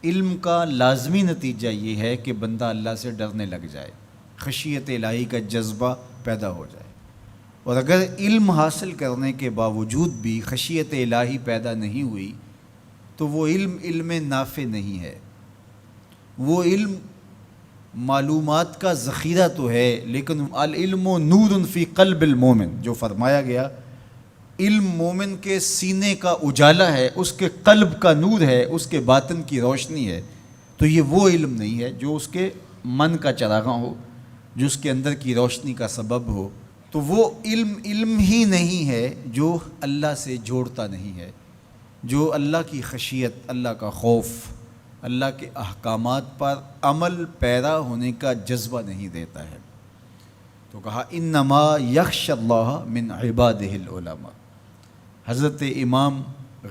علم کا لازمی نتیجہ یہ ہے کہ بندہ اللہ سے ڈرنے لگ جائے، خشیت الہی کا جذبہ پیدا ہو جائے۔ اور اگر علم حاصل کرنے کے باوجود بھی خشیت الہی پیدا نہیں ہوئی تو وہ علم نافع نہیں ہے۔ وہ علم معلومات کا ذخیرہ تو ہے، لیکن العلم نور فی قلب المومن، جو فرمایا گیا علم مومن کے سینے کا اجالا ہے، اس کے قلب کا نور ہے، اس کے باطن کی روشنی ہے۔ تو یہ وہ علم نہیں ہے جو اس کے من کا چراغاں ہو، جو اس کے اندر کی روشنی کا سبب ہو۔ تو وہ علم ہی نہیں ہے جو اللہ سے جوڑتا نہیں ہے، جو اللہ کی خشیت، اللہ کا خوف، اللہ کے احکامات پر عمل پیرا ہونے کا جذبہ نہیں دیتا ہے۔ تو کہا انما یخشی اللہ من عبادہ العلماء۔ حضرت امام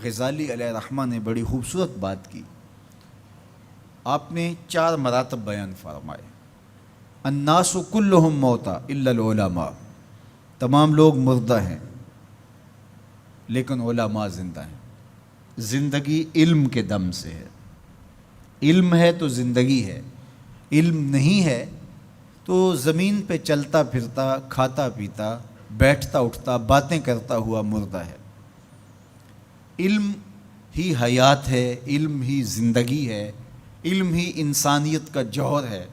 غزالی علیہ رحمہ نے بڑی خوبصورت بات کی۔ آپ نے 4 مراتب بیان فرمائے۔ الناس کلہم موتا الا العلماء، تمام لوگ مردہ ہیں لیکن علماء زندہ ہیں۔ زندگی علم کے دم سے ہے، علم ہے تو زندگی ہے، علم نہیں ہے تو زمین پہ چلتا پھرتا، کھاتا پیتا، بیٹھتا اٹھتا، باتیں کرتا ہوا مردہ ہے۔ علم ہی حیات ہے، علم ہی زندگی ہے، علم ہی انسانیت کا جوہر ہے۔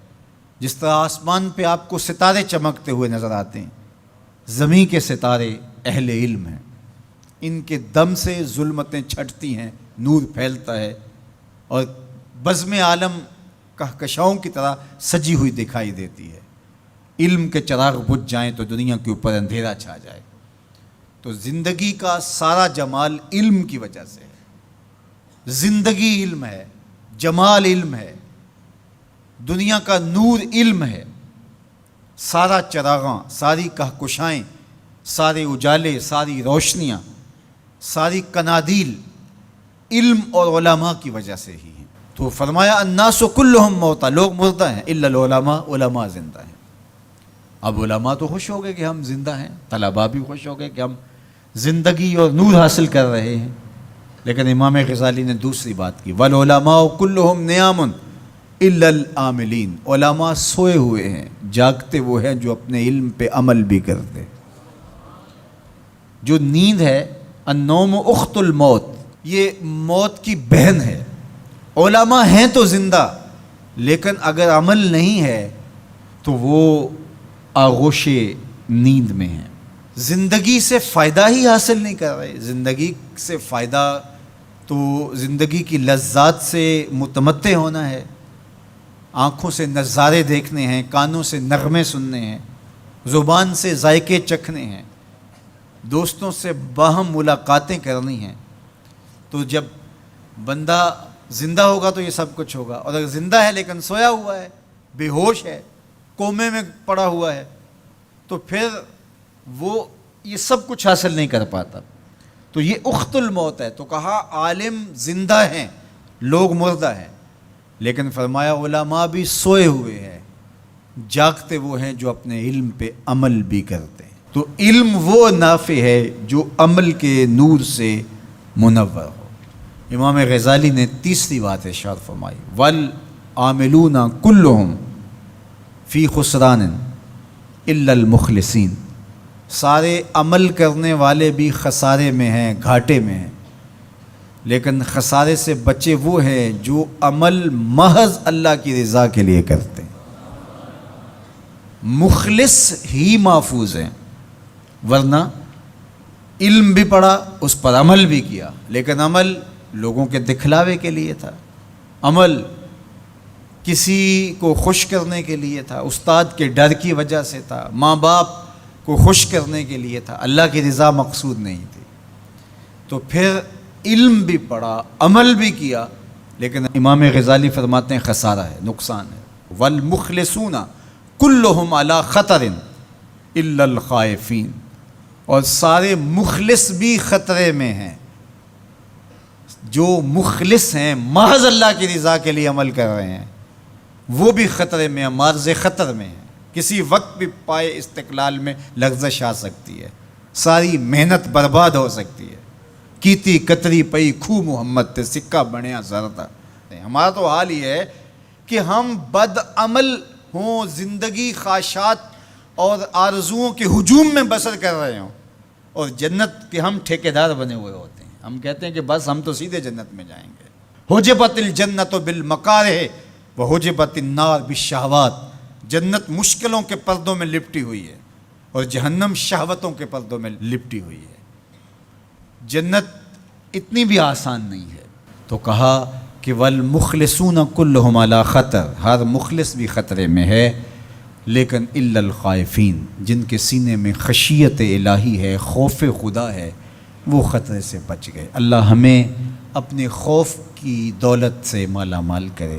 جس طرح آسمان پہ آپ کو ستارے چمکتے ہوئے نظر آتے ہیں، زمین کے ستارے اہل علم ہیں، ان کے دم سے ظلمتیں چھٹتی ہیں، نور پھیلتا ہے اور بزم عالم کہکشاؤں کی طرح سجی ہوئی دکھائی دیتی ہے۔ علم کے چراغ بجھ جائیں تو دنیا کے اوپر اندھیرا چھا جائے۔ تو زندگی کا سارا جمال علم کی وجہ سے ہے۔ زندگی علم ہے، جمال علم ہے، دنیا کا نور علم ہے۔ سارا چراغاں، ساری کہکشائیں، سارے اجالے، ساری روشنیاں، ساری کنادیل علم اور علماء کی وجہ سے ہی ہیں۔ تو فرمایا الناس کلہم موتا، لوگ مردہ ہیں الا العلماء، علماء زندہ ہیں۔ اب علماء تو خوش ہو گئے کہ ہم زندہ ہیں، طلباء بھی خوش ہو گئے کہ ہم زندگی اور نور حاصل کر رہے ہیں۔ لیکن امام غزالی نے دوسری بات کی، والعلماء کلہم نیام الا العاملین، علماء سوئے ہوئے ہیں، جاگتے وہ ہیں جو اپنے علم پہ عمل بھی کرتے۔ جو نیند ہے، النوم اخت الموت، یہ موت کی بہن ہے۔ علماء ہیں تو زندہ، لیکن اگر عمل نہیں ہے تو وہ آغوش نیند میں ہیں، زندگی سے فائدہ ہی حاصل نہیں کر رہے۔ زندگی سے فائدہ تو زندگی کی لذات سے متمتع ہونا ہے، آنکھوں سے نظارے دیکھنے ہیں، کانوں سے نغمے سننے ہیں، زبان سے ذائقے چکھنے ہیں، دوستوں سے باہم ملاقاتیں کرنی ہیں۔ تو جب بندہ زندہ ہوگا تو یہ سب کچھ ہوگا، اور اگر زندہ ہے لیکن سویا ہوا ہے، بے ہوش ہے، کومے میں پڑا ہوا ہے، تو پھر وہ یہ سب کچھ حاصل نہیں کر پاتا۔ تو یہ اخت الموت ہے۔ تو کہا عالم زندہ ہیں، لوگ مردہ ہیں، لیکن فرمایا علماء بھی سوئے ہوئے ہیں، جاگتے وہ ہیں جو اپنے علم پہ عمل بھی کرتے ہیں۔ تو علم وہ نافع ہے جو عمل کے نور سے منور ہو۔ امام غزالی نے تیسری بات ارشاد فرمائی، والعاملون کلہم فی خسران الا المخلصین، سارے عمل کرنے والے بھی خسارے میں ہیں، گھاٹے میں ہیں، لیکن خسارے سے بچے وہ ہیں جو عمل محض اللہ کی رضا کے لیے کرتے ہیں۔ مخلص ہی محفوظ ہیں، ورنہ علم بھی پڑھا، اس پر عمل بھی کیا، لیکن عمل لوگوں کے دکھلاوے کے لیے تھا، عمل کسی کو خوش کرنے کے لیے تھا، استاد کے ڈر کی وجہ سے تھا، ماں باپ کو خوش کرنے کے لیے تھا، اللہ کی رضا مقصود نہیں تھی۔ تو پھر علم بھی پڑھا، عمل بھی کیا، لیکن امام غزالی فرماتے ہیں خسارہ ہے، نقصان ہے۔ والمخلصون کلہم علی خطر الا الخائفین، اور سارے مخلص بھی خطرے میں ہیں۔ جو مخلص ہیں، محض اللہ کی رضا کے لیے عمل کر رہے ہیں، وہ بھی خطرے میں ہیں، معرض خطر میں ہیں۔ کسی وقت بھی پائے استقلال میں لغزش آ سکتی ہے، ساری محنت برباد ہو سکتی ہے۔ کیتی کتری پئی کھو محمد تے سکہ بنیا زردہ، ہیں. ہمارا تو حال یہ ہے کہ ہم بد عمل ہوں، زندگی خواہشات اور آرزوؤں کے ہجوم میں بسر کر رہے ہوں، اور جنت کے ہم ٹھیکیدار بنے ہوئے ہوتے ہیں. ہم کہتے ہیں کہ بس ہم تو سیدھے جنت میں جائیں گے. حجبت الجنت بالمکارہ وحجبت النار بالشہوات. جنت مشکلوں کے پردوں میں لپٹی ہوئی ہے اور جہنم شہوتوں کے پردوں میں لپٹی ہوئی ہے. جنت اتنی بھی آسان نہیں ہے. تو کہا کہ والمخلصون کلہم علی خطر، ہر مخلص بھی خطرے میں ہے، لیکن الا الخائفین، جن کے سینے میں خشیت الہی ہے، خوف خدا ہے، وہ خطرے سے بچ گئے. اللہ ہمیں اپنے خوف کی دولت سے مالا مال کرے.